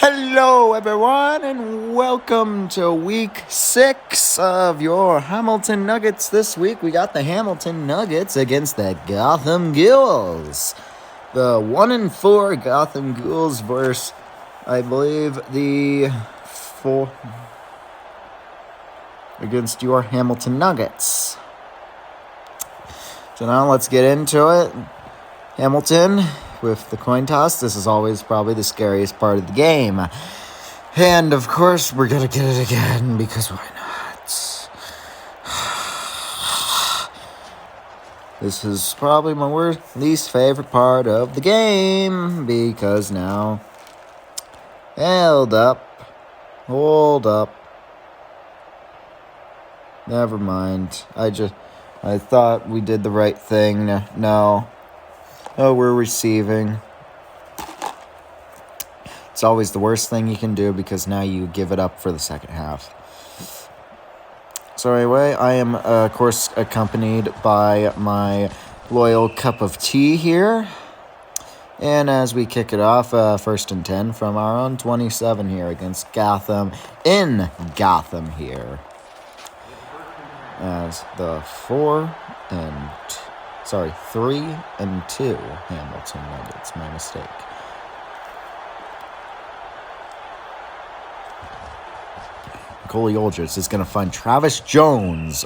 Hello, everyone, and welcome to week 6 of your Hamilton Nuggets. This week, we got the Hamilton Nuggets against the Gotham Ghouls. The 1-4 Gotham Ghouls versus, I believe, the 4 against your Hamilton Nuggets. So now let's get into it. Hamilton with the coin toss. This is always probably the scariest part of the game. And, of course, we're going to get it again, because why not? This is probably my least favorite part of the game, because now... Hold up. Never mind. I thought we did the right thing. No. Oh, we're receiving. It's always the worst thing you can do because now you give it up for the second half. So anyway, I am, of course, accompanied by my loyal cup of tea here. And as we kick it off, 1st and 10 from our own 27 here against Gotham, in Gotham here. As the 3 and 2 Hamilton Nuggets, my mistake. Nikola Jokic is going to find Travis Jones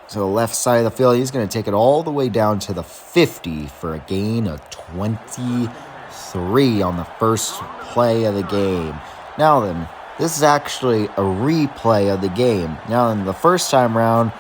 to the left side of the field. He's going to take it all the way down to the 50 for a gain of 23 on the first play of the game. Now then, this is actually a replay of the game. Now then, the first time round,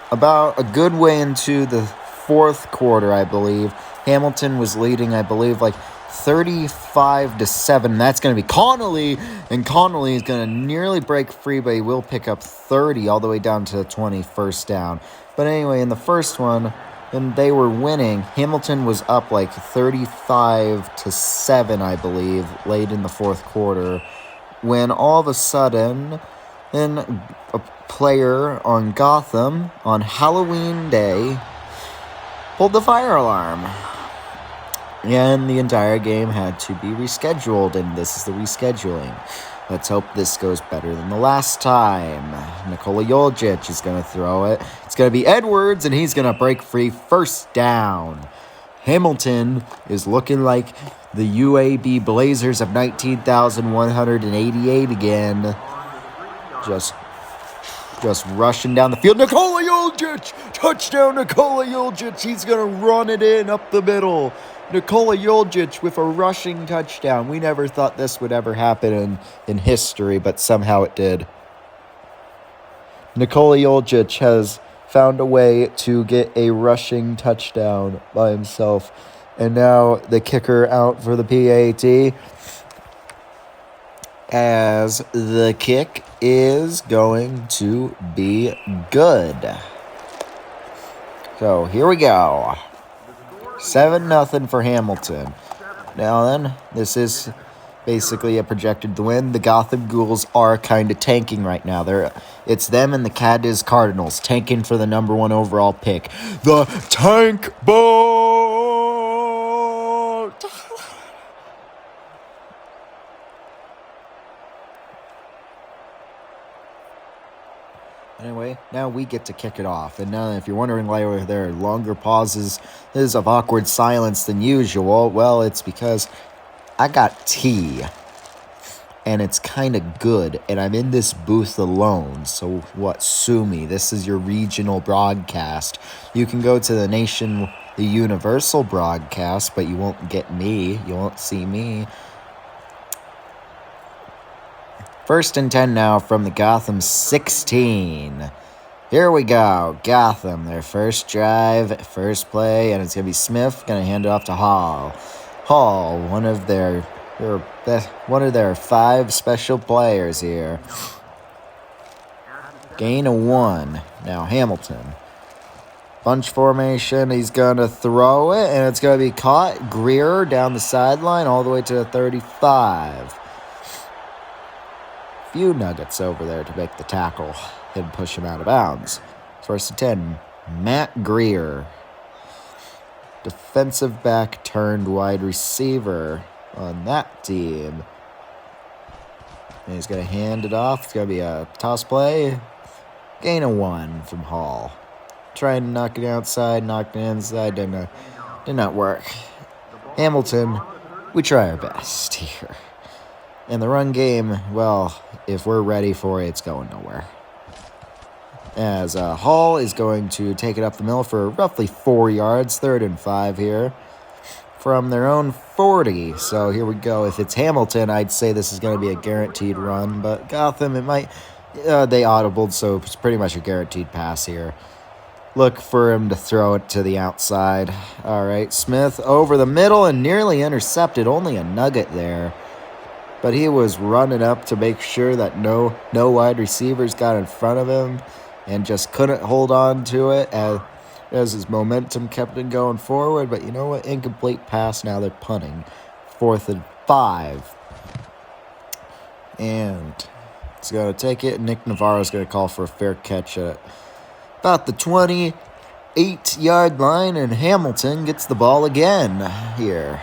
about a good way into the fourth quarter, I believe, Hamilton was leading, I believe, 35-7. That's going to be Connolly, and Connolly is going to nearly break free, but he will pick up 30 all the way down to 20 first down. But anyway, in the first one, when they were winning, Hamilton was up 35-7, I believe, late in the fourth quarter, when all of a sudden, then a player on Gotham on Halloween Day pulled the fire alarm. And the entire game had to be rescheduled, and this is the rescheduling. Let's hope this goes better than the last time. Nikola Jokic is going to throw it. It's going to be Edwards, and he's going to break free first down. Hamilton is looking like the UAB Blazers of 19,188 again. Just rushing down the field. Nikola Jokic! Touchdown, Nikola Jokic! He's going to run it in up the middle. Nikola Jokic with a rushing touchdown. We never thought this would ever happen in history, but somehow it did. Nikola Jokic has found a way to get a rushing touchdown by himself. And now the kicker out for the PAT, as the kick is going to be good. So here we go. 7-0 for Hamilton. Now then, this is basically a projected win. The Gotham Ghouls are kind of tanking right now. It's them and the Cadiz Cardinals tanking for the number 1 overall pick. The Tank Boat! Anyway, now we get to kick it off. And now, if you're wondering why there are longer pauses of awkward silence than usual, well, it's because I got tea. And it's kind of good. And I'm in this booth alone. So what? Sue me. This is your regional broadcast. You can go to the universal broadcast, but you won't get me. You won't see me. 1st and 10 now from the Gotham 16. Here we go. Gotham, their first drive, first play, and it's going to be Smith, going to hand it off to Hall. Hall, one of their 5 special players here. Gain of 1. Now Hamilton. Bunch formation, he's going to throw it, and it's going to be caught. Greer down the sideline all the way to the 35. Few Nuggets over there to make the tackle and push him out of bounds. 1st and 10, Matt Greer. Defensive back turned wide receiver on that team. And he's going to hand it off. It's going to be a toss play. Gain of 1 from Hall. Trying to knock it outside, knocked it inside. Did not work. Hamilton, we try our best here. In the run game, well, if we're ready for it, it's going nowhere. As Hall is going to take it up the middle for roughly 4 yards, 3rd and 5 here, from their own 40. So here we go. If it's Hamilton, I'd say this is going to be a guaranteed run, but Gotham, it might, they audibled, so it's pretty much a guaranteed pass here. Look for him to throw it to the outside. All right, Smith over the middle and nearly intercepted, only a nugget there. But he was running up to make sure that no wide receivers got in front of him and just couldn't hold on to it as his momentum kept it going forward. But you know what? Incomplete pass. Now they're punting. 4th and 5. And he's going to take it. Nick Navarro's going to call for a fair catch at about the 28-yard line. And Hamilton gets the ball again here.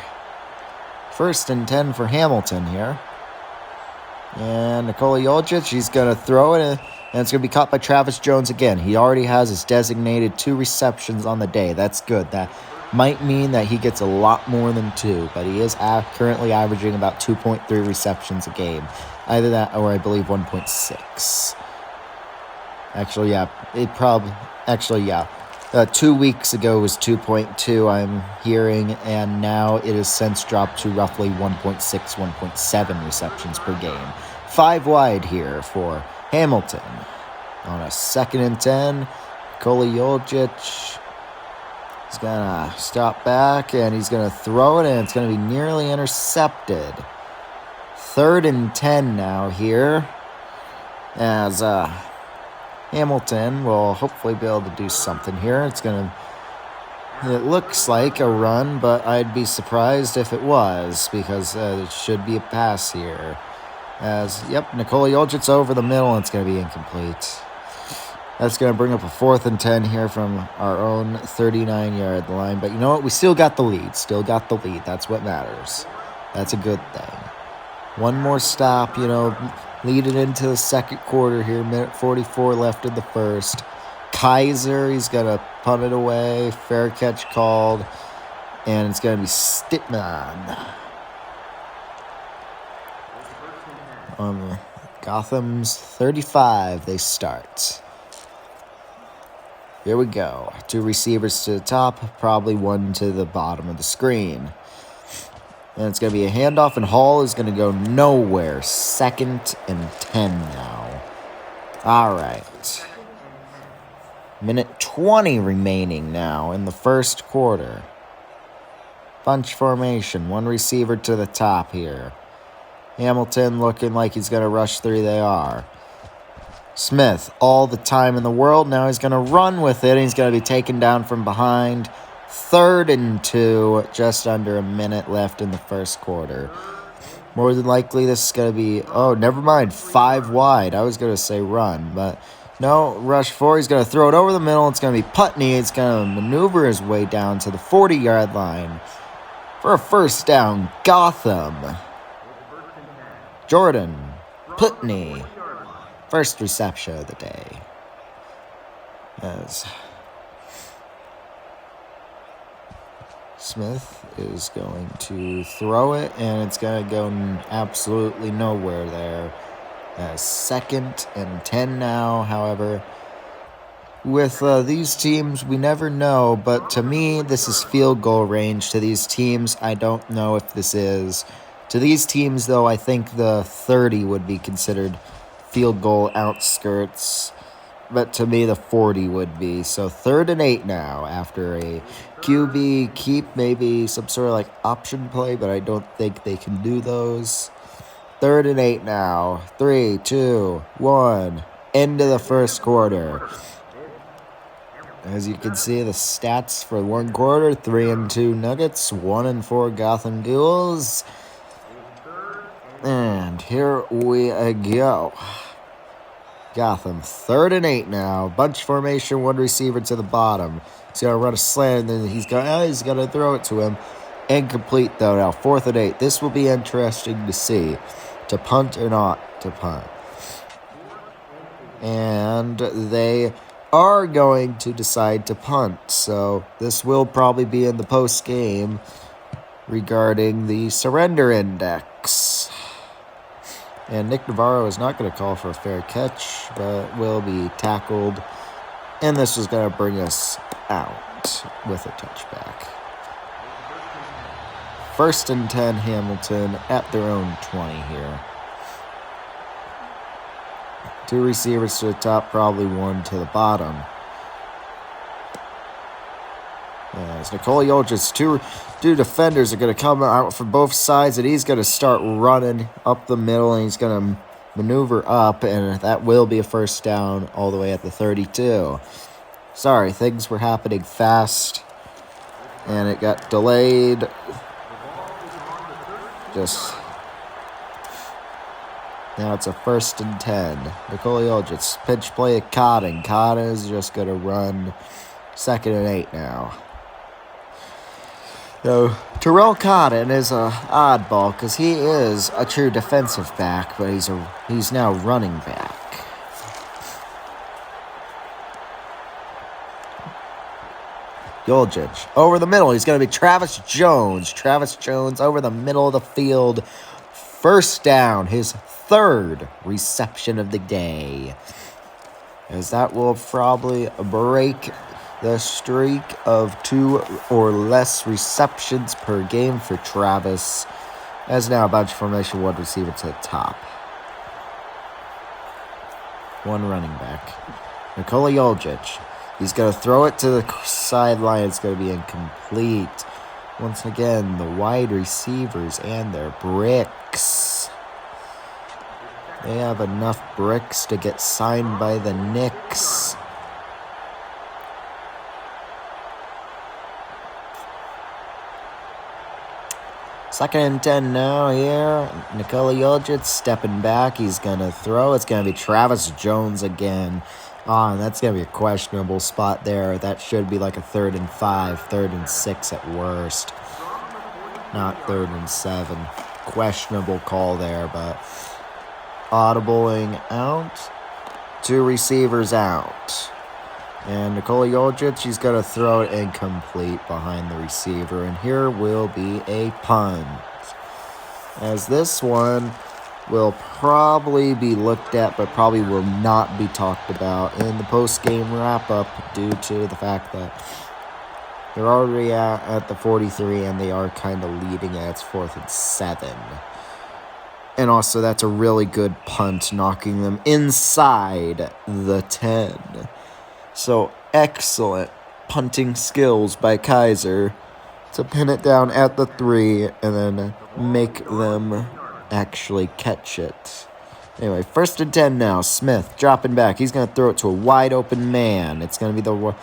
1st and 10 for Hamilton here. And Nikola Jokic, he's going to throw it. And it's going to be caught by Travis Jones again. He already has his designated 2 receptions on the day. That's good. That might mean that he gets a lot more than 2. But he is currently averaging about 2.3 receptions a game. Either that or I believe 1.6. Actually, yeah. 2 weeks ago was 2.2, I'm hearing. And now it has since dropped to roughly 1.6, 1.7 receptions per game. 5 wide here for Hamilton. On a 2nd and 10, Nikola Jokic is going to stop back, and he's going to throw it, and it's going to be nearly intercepted. 3rd and 10 now here, as Hamilton will hopefully be able to do something here. It looks like a run, but I'd be surprised if it was, because it should be a pass here. Nikola Jokic over the middle, and it's going to be incomplete. That's going to bring up a 4th and 10 here from our own 39-yard line. But you know what? We still got the lead. That's what matters. That's a good thing. One more stop, lead it into the 2nd quarter here. Minute 44 left in the 1st. Kaiser, he's going to punt it away. Fair catch called. And it's going to be Stitman. On Gotham's 35, they start. Here we go. 2 receivers to the top, probably 1 to the bottom of the screen. And it's going to be a handoff, and Hall is going to go nowhere. 2nd and 10 now. All right. Minute 20 remaining now in the 1st quarter. Bunch formation. 1 receiver to the top here. Hamilton looking like he's going to rush 3. They are. Smith, all the time in the world. Now he's going to run with it. And he's going to be taken down from behind. 3rd and 2. Just under a minute left in the 1st quarter. More than likely, this is going to be... Oh, never mind. 5 wide. I was going to say run, but... No, rush 4. He's going to throw it over the middle. It's going to be Putney. He's going to maneuver his way down to the 40-yard line for a 1st down. Gotham. Jordan Putney, 1st reception of the day. As Smith is going to throw it, and it's going to go absolutely nowhere there. 2nd and 10 now, however. With these teams, we never know, but to me, this is field goal range. To these teams, I don't know if this is. To these teams, though, I think the 30 would be considered field goal outskirts. But to me, the 40 would be. So 3rd and 8 now after a QB keep, maybe some sort of option play, but I don't think they can do those. 3rd and 8 now. 3, 2, 1. End of the 1st quarter. As you can see, the stats for 1 quarter: 3 and 2 Nuggets, 1 and 4 Gotham Ghouls. And here we go. Gotham, 3rd and 8 now. Bunch formation, 1 receiver to the bottom. He's going to run a slant, and then he's going to throw it to him. Incomplete, though, now. 4th and 8. This will be interesting to see. To punt or not. to punt. And they are going to decide to punt. So this will probably be in the post game regarding the surrender index. And Nick Navarro is not going to call for a fair catch, but will be tackled. And this is going to bring us out with a touchback. 1st and 10 Hamilton at their own 20 here. 2 receivers to the top, probably 1 to the bottom. As Nikola Jokic, two defenders are going to come out from both sides, and he's going to start running up the middle, and he's going to maneuver up, and that will be a first down all the way at the 32. Sorry, things were happening fast, and it got delayed. Now it's a 1st and 10. Nikola Jokic, pitch play at Cotton. Cotton is just going to run 2nd and 8 now. So, Terrell Cotton is a oddball because he is a true defensive back, but he's now running back. Jokic over the middle. He's going to be Travis Jones. Travis Jones over the middle of the field. First down, his 3rd reception of the day. As that will probably break the streak of 2 or less receptions per game for Travis. As now a bunch of formation, 1 receiver to the top. 1 running back. Nikola Jokic. He's going to throw it to the sideline. It's going to be incomplete. Once again, the wide receivers and their bricks. They have enough bricks to get signed by the Knicks. Second and 10 now here. Nikola Jokic stepping back. He's going to throw. It's going to be Travis Jones again. And that's going to be a questionable spot there. That should be like a 3rd and 5, 3rd and 6 at worst. Not 3rd and 7. Questionable call there, but audibling out. 2 receivers out. And Nikola Jokic, he's going to throw it incomplete behind the receiver. And here will be a punt. As this one will probably be looked at, but probably will not be talked about in the post-game wrap-up due to the fact that they're already at the 43 and they are kind of leading at its 4th and 7. And also, that's a really good punt, knocking them inside the 10. So, excellent punting skills by Kaiser to pin it down at the 3 and then make them actually catch it. Anyway, 1st and 10 now. Smith dropping back. He's going to throw it to a wide open man. It's going to be the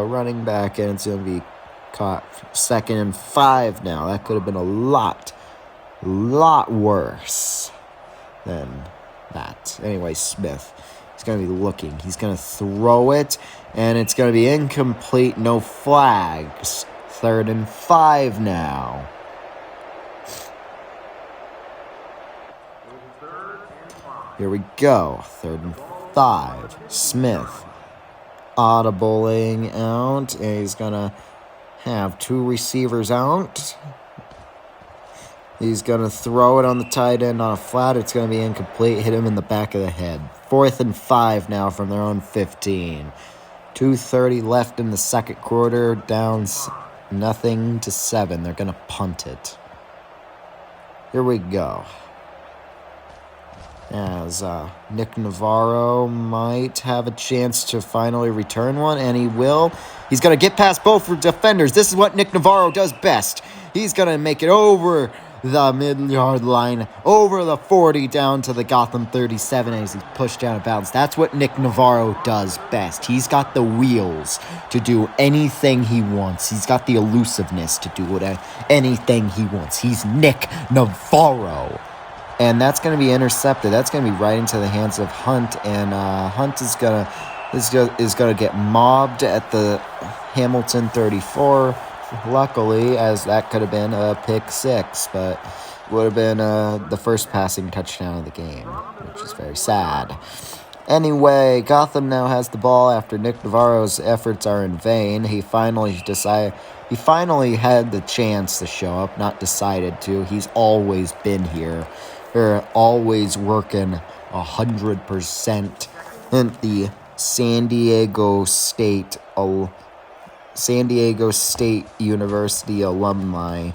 running back, and it's going to be caught. 2nd and 5 now. That could have been a lot worse than that. Anyway, Smith. He's going to be looking. He's going to throw it, and it's going to be incomplete. No flags. 3rd and 5 now. Here we go. 3rd and 5. Smith audibling out. And he's going to have 2 receivers out. He's going to throw it on the tight end on a flat. It's going to be incomplete. Hit him in the back of the head. 4th and 5 now from their own 15. 2:30 left in the 2nd quarter. Down 0-7. They're going to punt it. Here we go. As Nick Navarro might have a chance to finally return one, and he will. He's going to get past both defenders. This is what Nick Navarro does best. He's going to make it over the mid-yard line, over the 40, down to the Gotham 37 as he's pushed out of bounds. That's what Nick Navarro does best. He's got the wheels to do anything he wants. He's got the elusiveness to do anything he wants. He's Nick Navarro. And that's going to be intercepted. That's going to be right into the hands of Hunt, and Hunt is going to get mobbed at the Hamilton 34. Luckily, as that could have been a pick 6, but would have been the first passing touchdown of the game, which is very sad. Anyway, Gotham now has the ball after Nick Navarro's efforts are in vain. He finally had the chance to show up, not decided to. He's always been here. They're always working 100% in the San Diego State University alumni.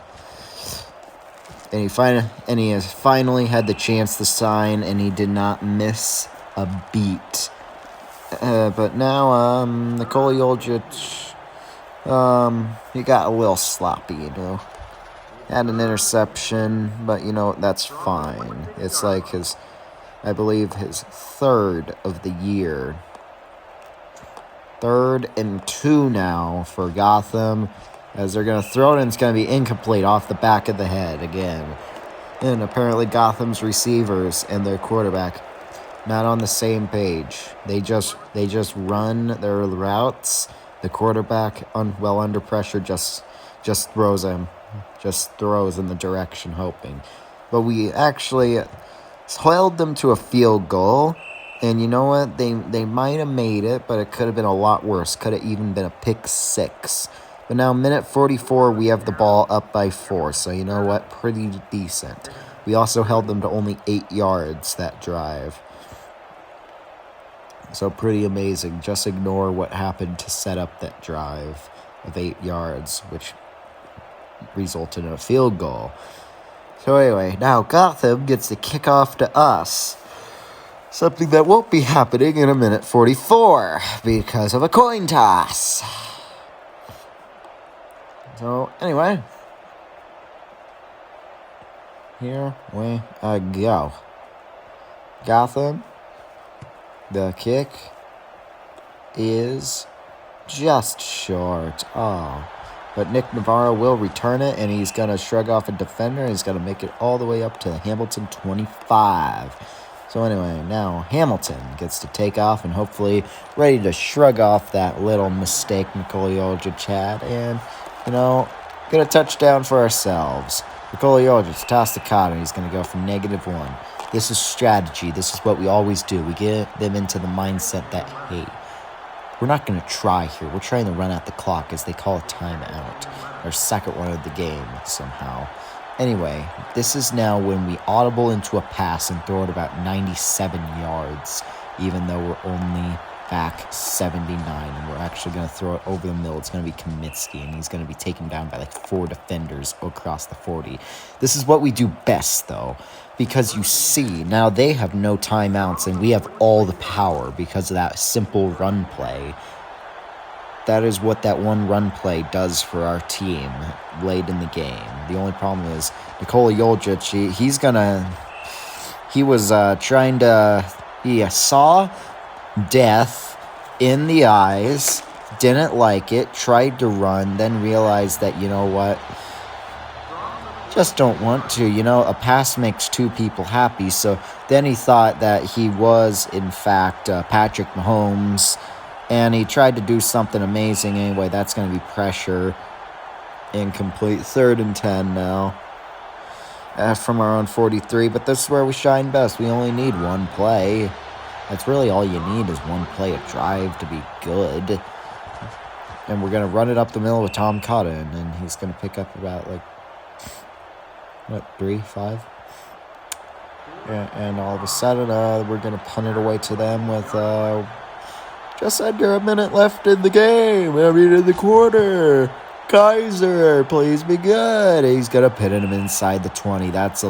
And he has finally had the chance to sign, and he did not miss a beat. But now, Nikola Jokic, he got a little sloppy, Had an interception, but, that's fine. It's like I believe his third of the year. 3rd and 2 now for Gotham. As they're going to throw it, and it's going to be incomplete off the back of the head again. And apparently Gotham's receivers and their quarterback not on the same page. They just run their routes. The quarterback, under pressure, just throws him. Just throws in the direction, hoping. But we actually held them to a field goal. And you know what? They might have made it, but it could have been a lot worse. Could have even been a pick 6. But now, minute 44, we have the ball up by 4. So you know what? Pretty decent. We also held them to only 8 yards that drive. So pretty amazing. Just ignore what happened to set up that drive of 8 yards, which resulted in a field goal. So anyway, now Gotham gets the kickoff to us. Something that won't be happening in a minute 44 because of a coin toss. So, anyway. Here we go. Gotham. The kick is just short. Oh. But Nick Navarro will return it, and he's going to shrug off a defender. He's going to make it all the way up to the Hamilton 25. So anyway, now Hamilton gets to take off and hopefully ready to shrug off that little mistake Nikola Jokic had and, get a touchdown for ourselves. Nikola Jokic tossed the cotton. He's going to go from -1. This is strategy. This is what we always do. We get them into the mindset that, hey, we're not going to try here. We're trying to run out the clock as they call a timeout. Our second one of the game somehow. Anyway, this is now when we audible into a pass and throw it about 97 yards, even though we're only back 79, and we're actually going to throw it over the middle. It's going to be Kaminsky, and he's going to be taken down by 4 defenders across the 40. This is what we do best, though, because you see, now they have no timeouts, and we have all the power because of that simple run play. That is what that one run play does for our team late in the game. The only problem is Nikola Jokic, he saw death in the eyes, didn't like it, tried to run, then realized that, just don't want to. A pass makes 2 people happy. So then he thought that he was, in fact, Patrick Mahomes, and he tried to do something amazing. Anyway, that's going to be pressure. Incomplete. 3rd and 10 now. From our own 43. But this is where we shine best. We only need one play. That's really all you need is one play of drive to be good. And we're going to run it up the middle with Tom Cotton. And he's going to pick up about 3, 5? And all of a sudden, we're going to punt it away to them with just under a minute left in the game. In the quarter. Kaiser, please be good. He's going to pin him inside the 20. That's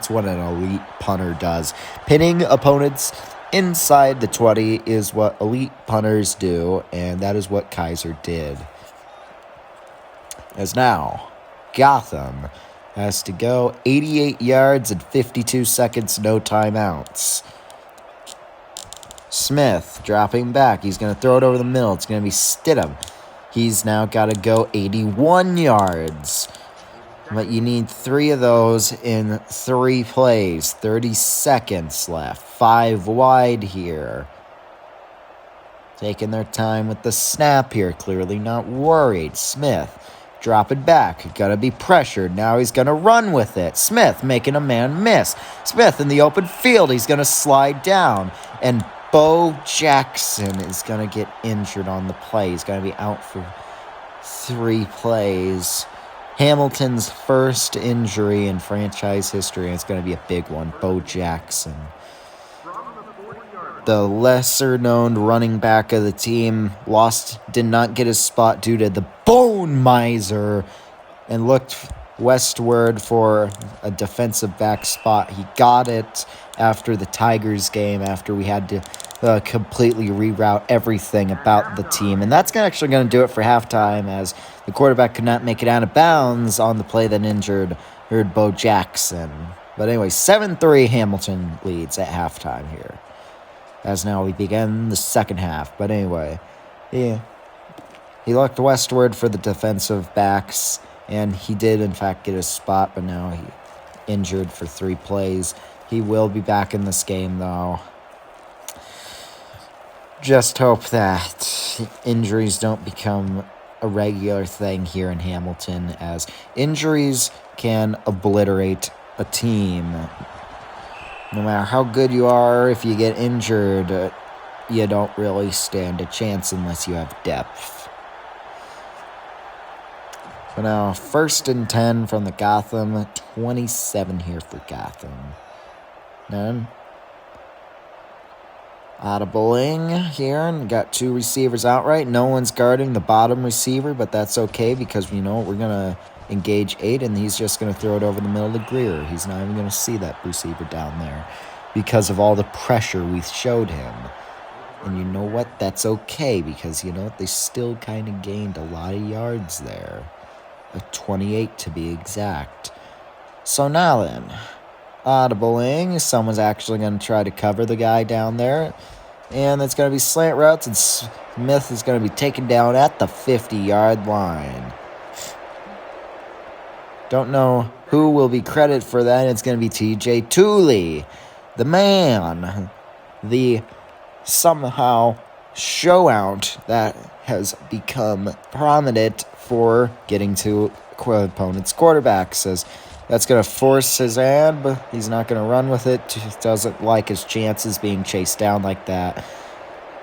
what an elite punter does. Pinning opponents inside the 20 is what elite punters do, and that is what Kaiser did. As now, Gotham has to go 88 yards and 52 seconds, no timeouts. Smith dropping back. He's going to throw it over the middle. It's going to be Stidham. He's now got to go 81 yards. But you need 3 of those in 3 plays. 30 seconds left. 5 wide here. Taking their time with the snap here. Clearly not worried. Smith Drop it back. Gonna be pressured. Now he's gonna run with it. Smith making a man miss. Smith in the open field. He's gonna slide down. And Bo Jackson is gonna get injured on the play. He's gonna be out for 3 plays. Hamilton's first injury in franchise history, and it's going to be a big one. Bo Jackson. The lesser-known running back of the team did not get his spot due to the bone miser and looked westward for a defensive back spot. He got it after the Tigers game, after we had to completely reroute everything about the team. And that's actually going to do it for halftime, as the quarterback could not make it out of bounds on the play that injured Bo Jackson. But anyway, 7-3 Hamilton leads at halftime here, as now we begin the second half. But anyway, he looked westward for the defensive backs, and he did, in fact, get his spot, but now he injured for 3 plays. He will be back in this game, though. Just hope that injuries don't become a regular thing here in Hamilton, as injuries can obliterate a team. No matter how good you are, if you get injured, you don't really stand a chance unless you have depth. So now, 1st and 10 from the Gotham. 27 here for Gotham. Then, audibling here, and got 2 receivers outright. No one's guarding the bottom receiver, but that's okay, because we're going to engage 8, and he's just going to throw it over the middle to Greer. He's not even going to see that receiver down there because of all the pressure we showed him. And you know what? That's okay, because you know what? They still kind of gained a lot of yards there. 28 to be exact. So now then, audibling. Someone's actually going to try to cover the guy down there. And it's going to be slant routes, and Smith is going to be taken down at the 50-yard line. Don't know who will be credited for that. It's going to be T.J. Tooley, the man, the somehow show-out that has become prominent for getting to opponent's quarterbacks. As that's going to force his hand, but he's not going to run with it. He doesn't like his chances being chased down like that.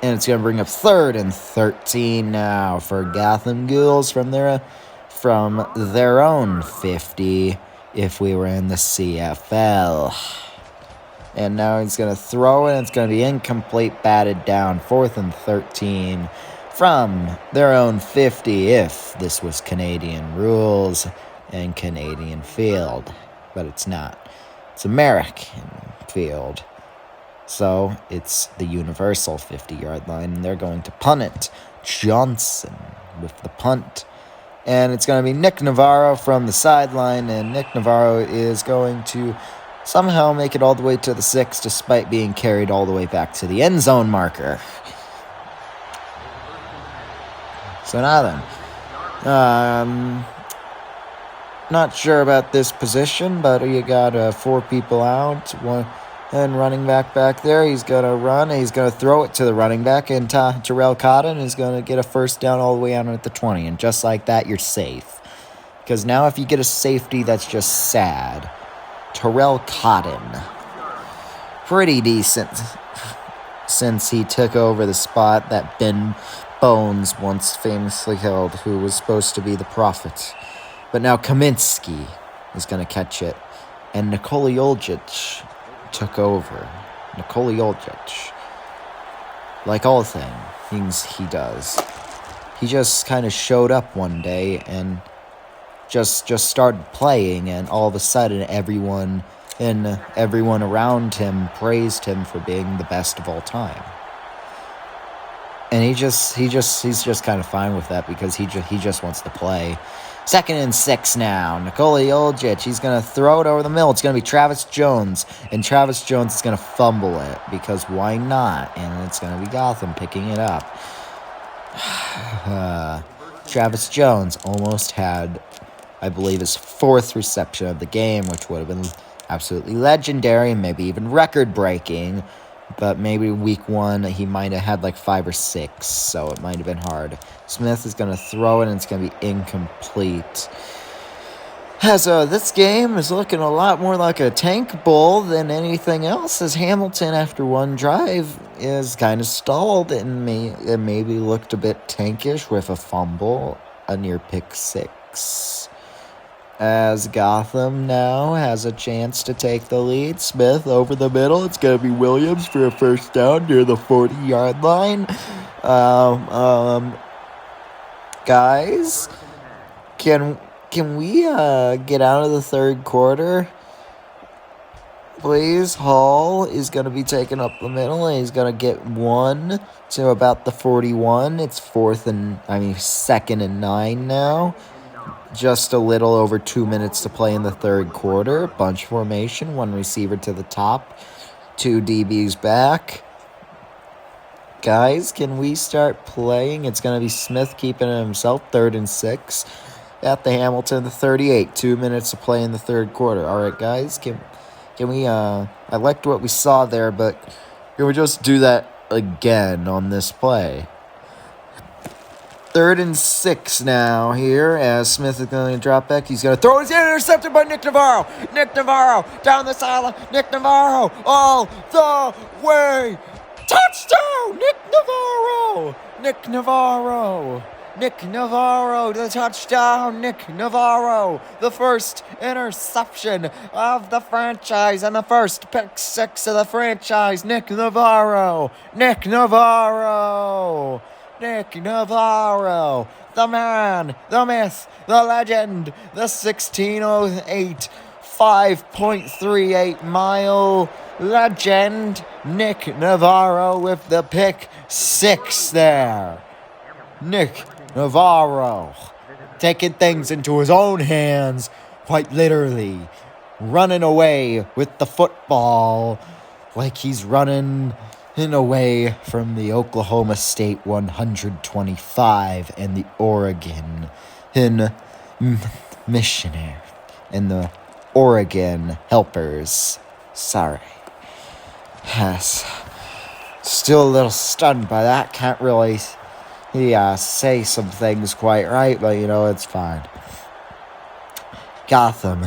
And it's going to bring up 3rd and 13 now for Gotham Ghouls from their own 50 if we were in the CFL. And now he's going to throw it, and it's going to be incomplete, batted down. 4th and 13 from their own 50 if this was Canadian rules and Canadian field. But it's not. It's American field. So it's the universal 50-yard line, and they're going to punt it. Johnson with the punt. And it's going to be Nick Navarro from the sideline, and Nick Navarro is going to somehow make it all the way to the 6 despite being carried all the way back to the end zone marker. So now then, not sure about this position, but you got 4 people out, and running back there. He's going to run, and he's going to throw it to the running back, and Terrell Cotton is going to get a first down all the way out at the 20, and just like that, you're safe. Because now if you get a safety, that's just sad. Terrell Cotton, pretty decent since he took over the spot that Ben Bones once famously held, who was supposed to be the prophet. But now Kaminsky is going to catch it, and Nikola Jokic took over. Nikola Jokic, like all things he does, he just kind of showed up one day and just started playing, and all of a sudden everyone around him praised him for being the best of all time. And he's just kind of fine with that, because he just wants to play. 2nd and 6 now. Nikola Jokic, he's going to throw it over the middle. It's going to be Travis Jones, and Travis Jones is going to fumble it, because why not? And it's going to be Gotham picking it up. Travis Jones almost had, I believe, his 4th reception of the game, which would have been absolutely legendary and maybe even record-breaking. But maybe week 1, he might have had like 5 or 6, so it might have been hard. Smith is going to throw it, and it's going to be incomplete. As this game is looking a lot more like a tank bowl than anything else, as Hamilton, after one drive, is kind of stalled and maybe looked a bit tankish with a fumble, a near pick 6. As Gotham now has a chance to take the lead. Smith over the middle. It's going to be Williams for a first down near the 40-yard line. Guys, can we get out of the third quarter? Please. Hall is going to be taken up the middle, and he's going to get 1 to about the 41. It's 2nd and 9 now. Just a little over 2 minutes to play in the third quarter. Bunch formation, 1 receiver to the top, 2 DBs back. Guys, can we start playing? It's going to be Smith keeping it himself, 3rd and 6 at the Hamilton, the 38. 2 minutes to play in the third quarter. All right, guys, can we, I liked what we saw there, but can we just do that again on this play? 3rd and 6 now here, as Smith is going to drop back. He's going to throw. He's intercepted by Nick Navarro. Nick Navarro down the sideline. Nick Navarro all the way. Touchdown, Nick Navarro. Nick Navarro. Nick Navarro, the touchdown. Nick Navarro, the first interception of the franchise and the first pick 6 of the franchise. Nick Navarro. Nick Navarro. Nick Navarro, the man, the myth, the legend, the 1608, 5.38 mile legend, Nick Navarro with the pick 6 there. Nick Navarro taking things into his own hands, quite literally, running away with the football like he's running away from the Oklahoma State 125 and the Oregon Missionary and the Oregon Helpers. Sorry. Yes. Still a little stunned by that. Can't really say some things quite right, but it's fine. Gotham.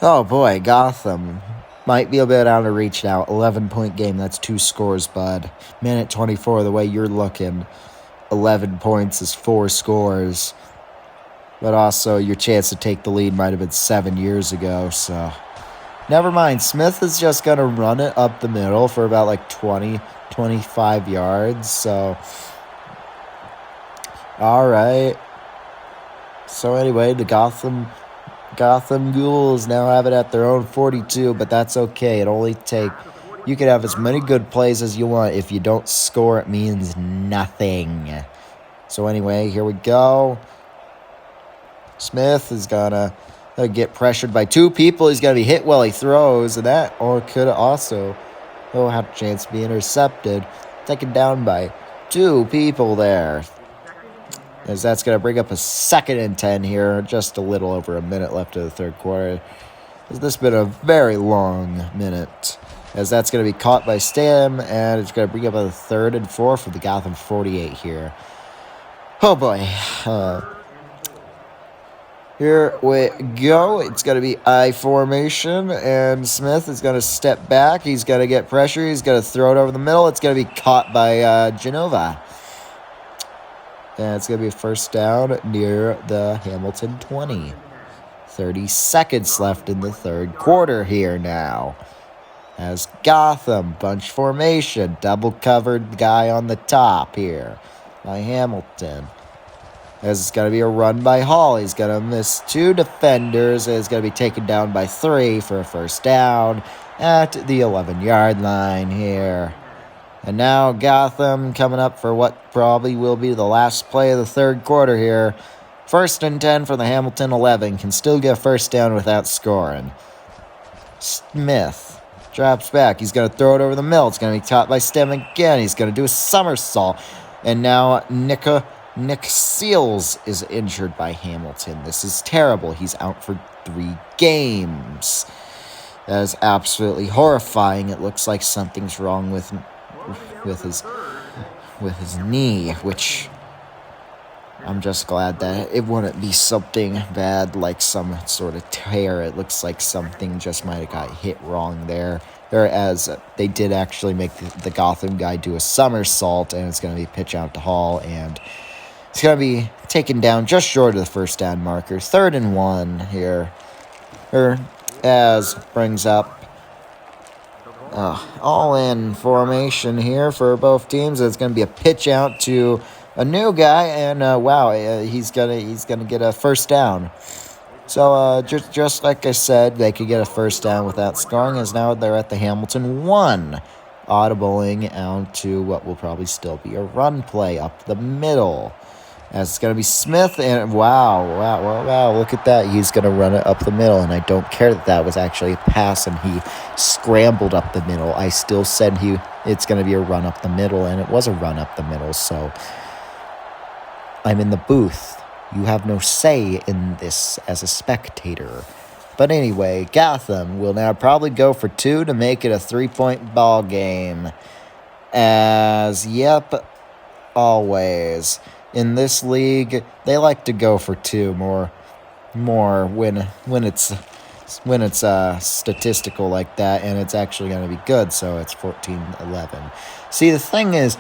Oh boy, Gotham. Might be a bit out of reach now. 11-point game. That's 2 scores, bud. Minute 24, the way you're looking. 11 points is 4 scores. But also, your chance to take the lead might have been 7 years ago, so. Never mind. Smith is just going to run it up the middle for about like 20, 25 yards, so. All right. So anyway, the Gotham Ghouls now have it at their own 42, but that's okay. You can have as many good plays as you want. If you don't score, it means nothing. So anyway, here we go. Smith is gonna get pressured by 2 people. He's gonna be hit while he throws, and that could also have a chance to be intercepted. Taken down by 2 people there. As that's going to bring up a 2nd and 10 here. Just a little over a minute left of the third quarter. This has been a very long minute. As that's going to be caught by Stam. And it's going to bring up a 3rd and 4 for the Gotham 48 here. Oh boy. Here we go. It's going to be I formation. And Smith is going to step back. He's going to get pressure. He's going to throw it over the middle. It's going to be caught by Genova. And it's going to be a first down near the Hamilton 20. 30 seconds left in the third quarter here now. As Gotham, bunch formation, double covered guy on the top here by Hamilton. As it's going to be a run by Hall. He's going to miss 2 defenders. And it's going to be taken down by 3 for a first down at the 11-yard line here. And now Gotham coming up for what probably will be the last play of the third quarter here. 1st and 10 for the Hamilton 11. Can still get a first down without scoring. Smith drops back. He's going to throw it over the middle. It's going to be caught by Stem again. He's going to do a somersault. And now Nick Seals is injured by Hamilton. This is terrible. He's out for 3 games. That is absolutely horrifying. It looks like something's wrong with his knee, which I'm just glad that it wouldn't be something bad like some sort of tear. It looks like something just might have got hit wrong there. Whereas they did actually make the Gotham guy do a somersault, and it's going to be pitch out to Hall, and it's going to be taken down just short of the first down marker. 3rd and 1 here. As brings up all-in formation here for both teams. It's going to be a pitch out to a new guy, and wow, he's gonna get a first down. So just like I said, they could get a first down without scoring, as now they're at the Hamilton 1, audibling out to what will probably still be a run play up the middle. As it's going to be Smith, and wow, look at that. He's going to run it up the middle, and I don't care that that was actually a pass and he scrambled up the middle. I still said it's going to be a run up the middle, and it was a run up the middle, so I'm in the booth. You have no say in this as a spectator. But anyway, Gotham will now probably go for 2 to make it a 3-point ball game. As, yep, always. In this league, they like to go for 2 more when it's statistical like that, and it's actually going to be good, so it's 14-11. See, the thing is,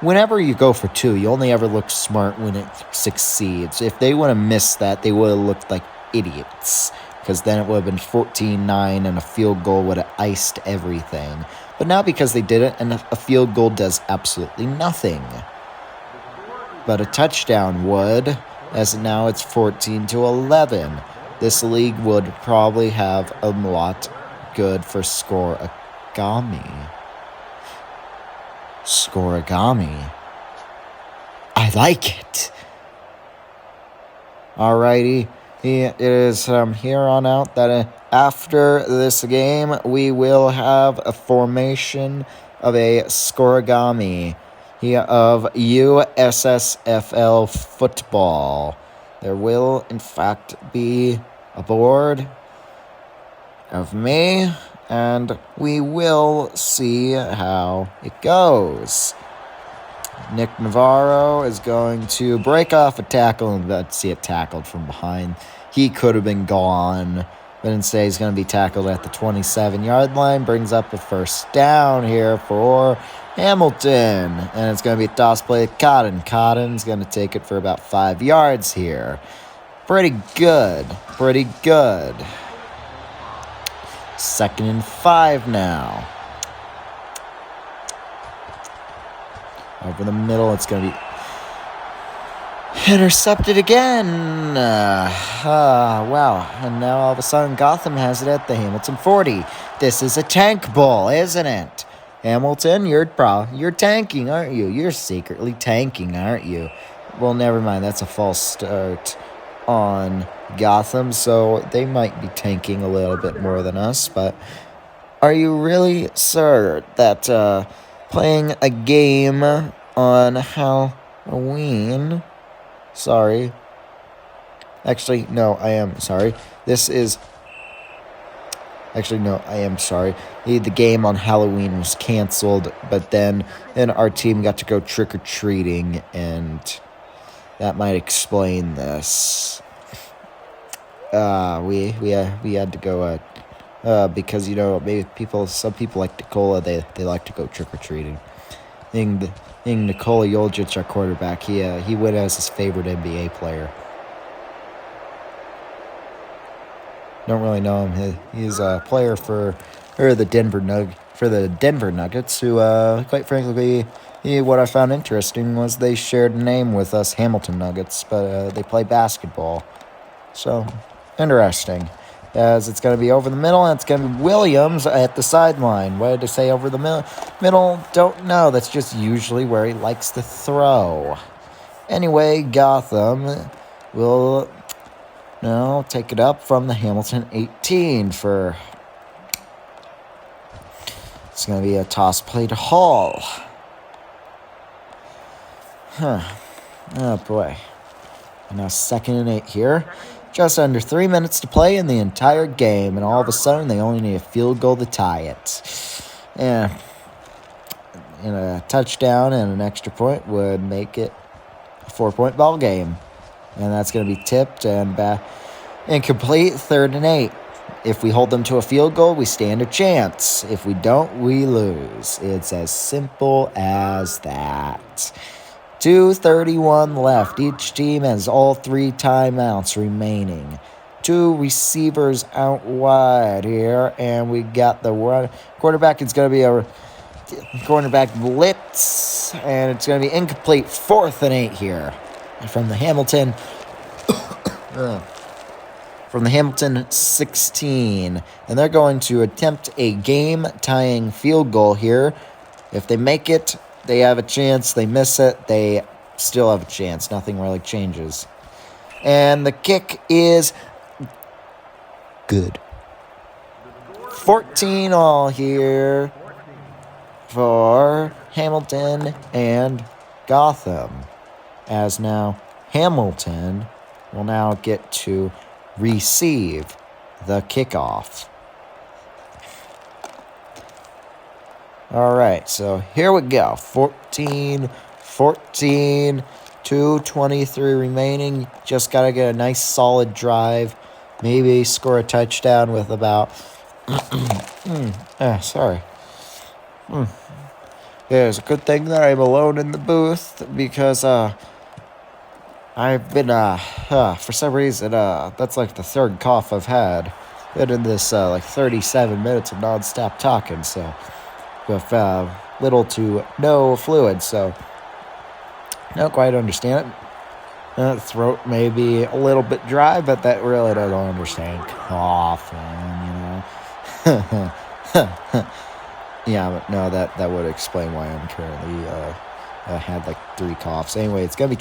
whenever you go for 2, you only ever look smart when it succeeds. If they would have missed that, they would have looked like idiots, because then it would have been 14-9, and a field goal would have iced everything. But now, because they did it, and a field goal does absolutely nothing. But a touchdown would, as now it's 14-11. This league would probably have a lot good for scoregami. Scoregami. I like it. Alrighty. It is from here on out that after this game, we will have a formation of a scoregami of USSFL football. There will, in fact, be a board of me, and we will see how it goes. Nick Navarro is going to break off a tackle, and let's see it tackled from behind. He could have been gone, but instead he's going to be tackled at the 27-yard line. Brings up a first down here for Hamilton, and it's going to be a toss play to Cotton. Cotton's going to take it for about 5 yards here. Pretty good. 2nd and 5 now. Over the middle, it's going to be intercepted again. Wow. And now all of a sudden Gotham has it at the Hamilton 40. This is a tank ball, isn't it? Hamilton, you're tanking, aren't you? You're secretly tanking, aren't you? Well, never mind. That's a false start on Gotham, so they might be tanking a little bit more than us. But are you really sure that playing a game on Halloween? Sorry. Actually, no, I am sorry. I am sorry. The game on Halloween was canceled, but then our team got to go trick-or-treating, and that might explain this. We had to go because maybe some people like Nikola, they like to go trick-or-treating. Nikola Jokic, our quarterback, he went as his favorite NBA player. Don't really know him. He's a player for the Denver Nuggets, who, quite frankly, what I found interesting was they shared a name with us Hamilton Nuggets, but they play basketball. So, interesting. As it's going to be over the middle, and it's going to be Williams at the sideline. Why did I say over the middle? Don't know. That's just usually where he likes to throw. Anyway, Gotham will now take it up from the Hamilton 18 for... It's going to be a toss play to Hall. Oh, boy. And now 2nd and 8 here. Just under 3 minutes to play in the entire game, and all of a sudden they only need a field goal to tie it. And a touchdown and an extra point would make it a 4-point ball game. And that's going to be tipped and incomplete, 3rd and 8. If we hold them to a field goal, we stand a chance. If we don't, we lose. It's as simple as that. 2:31 left. Each team has all 3 timeouts remaining. 2 receivers out wide here, and we got the quarterback. It's going to be a cornerback blitz, and it's going to be incomplete. 4th and 8 here from the Hamilton. From the Hamilton 16, and they're going to attempt a game-tying field goal here. If they make it, they have a chance. They miss it, they still have a chance. Nothing really changes. And the kick is good. 14 all here for Hamilton and Gotham. As now Hamilton will now get to receive the kickoff. All right, so here we go. 14, 2:23 remaining. Just got to get a nice solid drive. Maybe score a touchdown with about... sorry. Yeah, it's a good thing that I'm alone in the booth because I've been, for some reason, that's like the 3rd cough I've had. Been in this, 37 minutes of nonstop talking, so... with little to no fluid, so don't quite understand it. Throat may be a little bit dry, but that really don't understand coughing, Yeah, but no, that would explain why I'm currently had like 3 coughs. Anyway, it's gonna be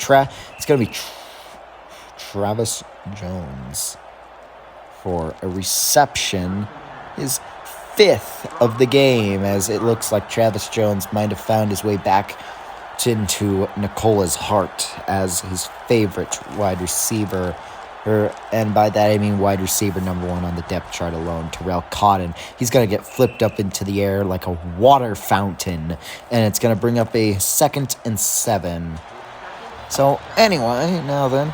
Travis Jones for a reception. His 5th of the game, as it looks like Travis Jones might have found his way back into Nicola's heart as his favorite wide receiver. And by that I mean wide receiver number 1 on the depth chart alone, Terrell Cotton. He's going to get flipped up into the air like a water fountain, and it's going to bring up a 2nd and 7. So anyway, now then,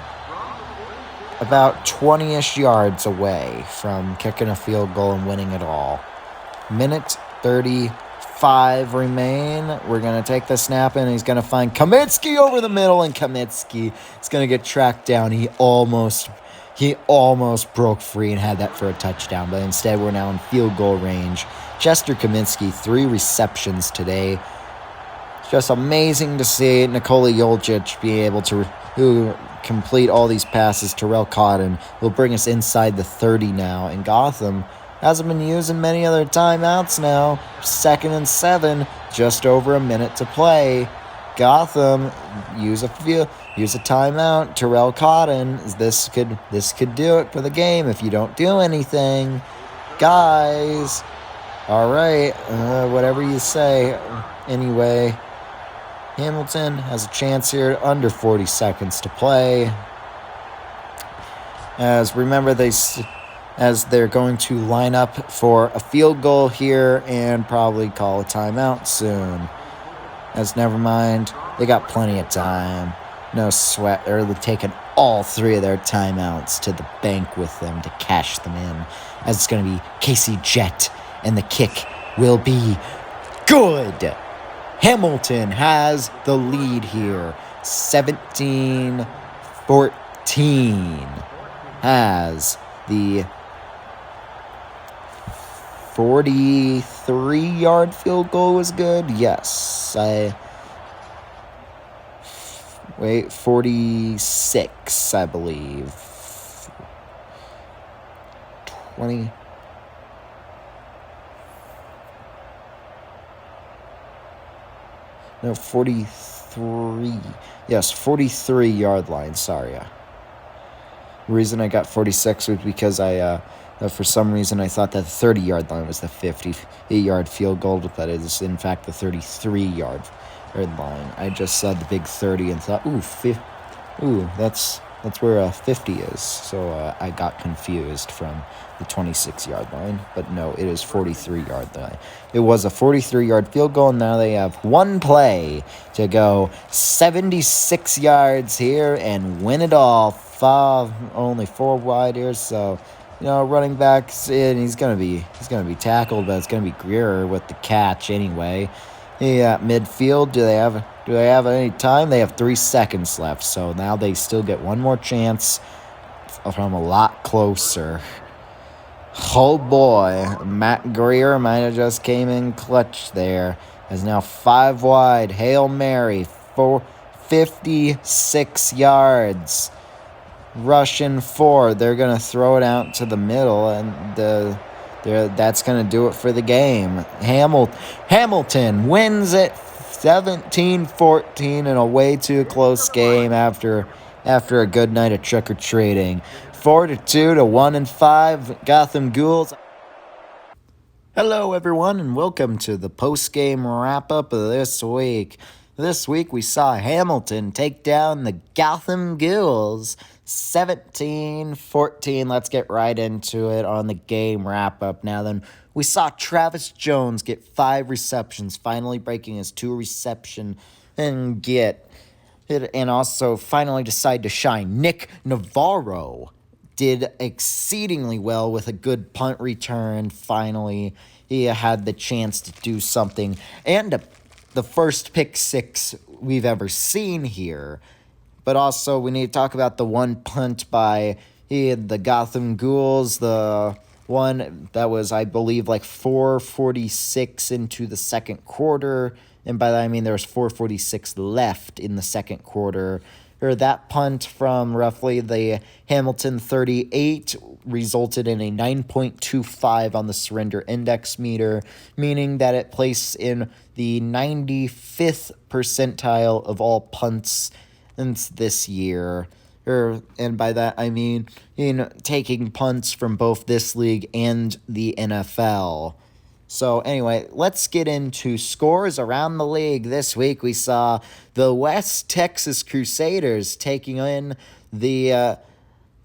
about 20-ish yards away from kicking a field goal and winning it all. Minute 35 remain. We're going to take the snap, and he's going to find Kaminsky over the middle, and Kaminsky is going to get tracked down. He almost broke free and had that for a touchdown, but instead we're now in field goal range. Chester Kaminsky, 3 receptions today. Just amazing to see Nikola Jokic be able to complete all these passes. Terrell Cotton will bring us inside the 30 now, and Gotham hasn't been using many other timeouts now. 2nd and 7, just over a minute to play. Gotham use a timeout. Terrell Cotton, this could do it for the game if you don't do anything, guys. All right, whatever you say. Anyway, Hamilton has a chance here. Under 40 seconds to play. As remember, they're going to line up for a field goal here and probably call a timeout soon. As never mind, they got plenty of time. No sweat. They're taking all 3 of their timeouts to the bank with them to cash them in. As it's going to be Casey Jett, and the kick will be good. Hamilton has the lead here. 17-14 has the 43-yard field goal was good. Yes. 46, I believe. 20. No, 43. Yes, 43-yard line. Sorry. The reason I got 46 was because for some reason I thought that the 30-yard line was the 58-yard field goal, but that is in fact the 33-yard line. I just saw the big 30 and thought, ooh, that's That's where 50 is. So I got confused from the 26-yard line. But no, it is 43-yard line. It was a 43-yard field goal. Now they have one play to go 76 yards here and win it all. Only 4 wide here. So, running back's in. He's gonna be tackled, but it's gonna be Greer with the catch anyway. Yeah, midfield. Do they have any time? They have 3 seconds left, so now they still get one more chance from a lot closer. Oh boy, Matt Greer might have just came in clutch there. Is now 5 wide. Hail Mary for 56 yards. Russian 4. They're gonna throw it out to the middle, and that's going to do it for the game. Hamilton wins it 17-14 in a way too close game after a good night of trick-or-treating. 4-2 to 1-5 Gotham Ghouls. Hello, everyone, and welcome to the post-game wrap-up of this week. This week, we saw Hamilton take down the Gotham Ghouls 17-14. Let's get right into it on the game wrap-up. Now then, we saw Travis Jones get 5 receptions, finally breaking his 2-reception and also finally decide to shine. Nick Navarro did exceedingly well with a good punt return. Finally, he had the chance to do something, and the first pick 6 we've ever seen here. But also, we need to talk about the one punt by the Gotham Ghouls, the one that was, I believe, like 4:46 into the second quarter. And by that, I mean there was 4:46 left in the second quarter. Or that punt from roughly the Hamilton 38 resulted in a 9.25 on the surrender index meter, meaning that it placed in the 95th percentile of all punts this year. And by that, I mean taking punts from both this league and the NFL. So anyway, let's get into scores around the league. This week we saw the West Texas Crusaders taking in the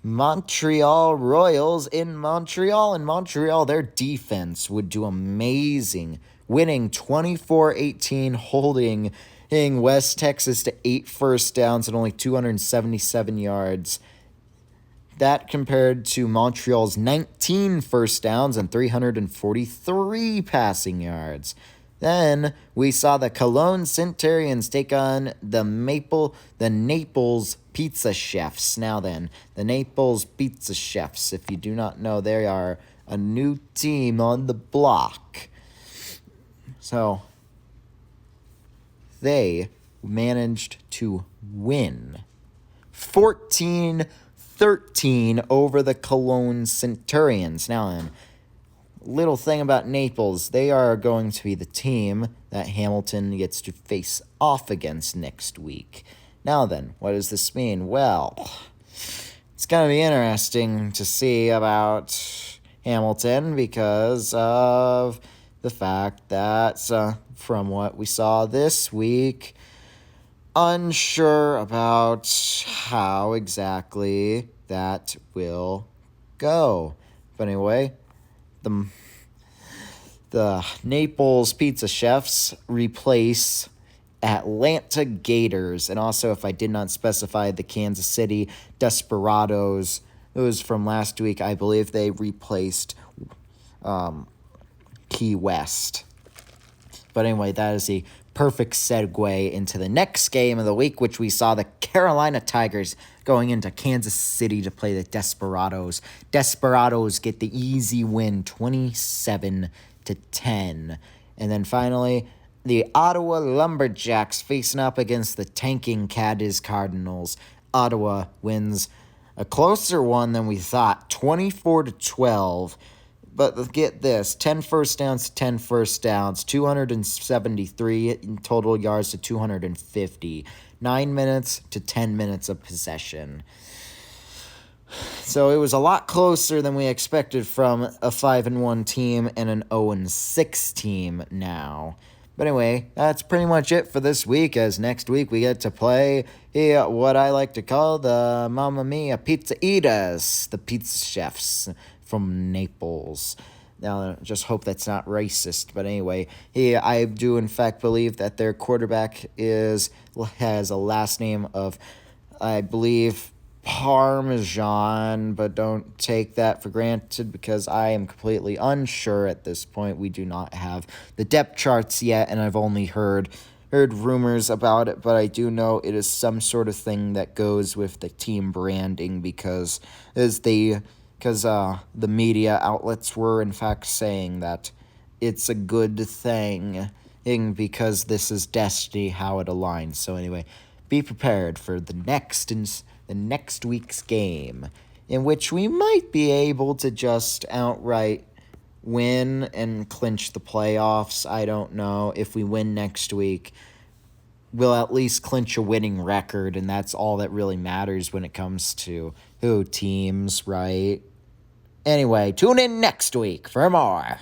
Montreal Royals in Montreal. In Montreal, their defense would do amazing, winning 24-18, holding West Texas to 8 first downs and only 277 yards. That compared to Montreal's 19 first downs and 343 passing yards. Then we saw the Cologne Centurions take on the Naples Pizza Chefs. Now then, the Naples Pizza Chefs, if you do not know, they are a new team on the block. So they managed to win 14-13 over the Cologne Centurions. Now then, little thing about Naples, they are going to be the team that Hamilton gets to face off against next week. Now then, what does this mean? Well, it's going to be interesting to see about Hamilton because of the fact that from what we saw this week, unsure about how exactly that will go. But anyway, the Naples Pizza Chefs replace Atlanta Gators. And also, if I did not specify, the Kansas City Desperados. It was from last week. I believe they replaced Key West. But anyway, that is a perfect segue into the next game of the week, which we saw the Carolina Tigers going into Kansas City to play the Desperados. Desperados get the easy win, 27-10. And then finally, the Ottawa Lumberjacks facing up against the tanking Cadiz Cardinals. Ottawa wins a closer one than we thought, 24-12. But get this, 10 first downs to 10 first downs, 273 in total yards to 250, 9 minutes to 10 minutes of possession. So it was a lot closer than we expected from a 5-1 team and an 0-6 team now. But anyway, that's pretty much it for this week, as next week we get to play what I like to call the Mamma Mia Pizza Eaters, the pizza chefs from Naples. Now, just hope that's not racist. But anyway, I do in fact believe that their quarterback has a last name of, I believe, Parmesan, but don't take that for granted because I am completely unsure at this point. We do not have the depth charts yet, and I've only heard rumors about it, but I do know it is some sort of thing that goes with the team branding because the media outlets were in fact saying that it's a good thing because this is destiny how it aligns. So anyway, be prepared for the next week's game, in which we might be able to just outright win and clinch the playoffs. I don't know. If we win next week, we'll at least clinch a winning record, and that's all that really matters when it comes to teams, right? Anyway, tune in next week for more.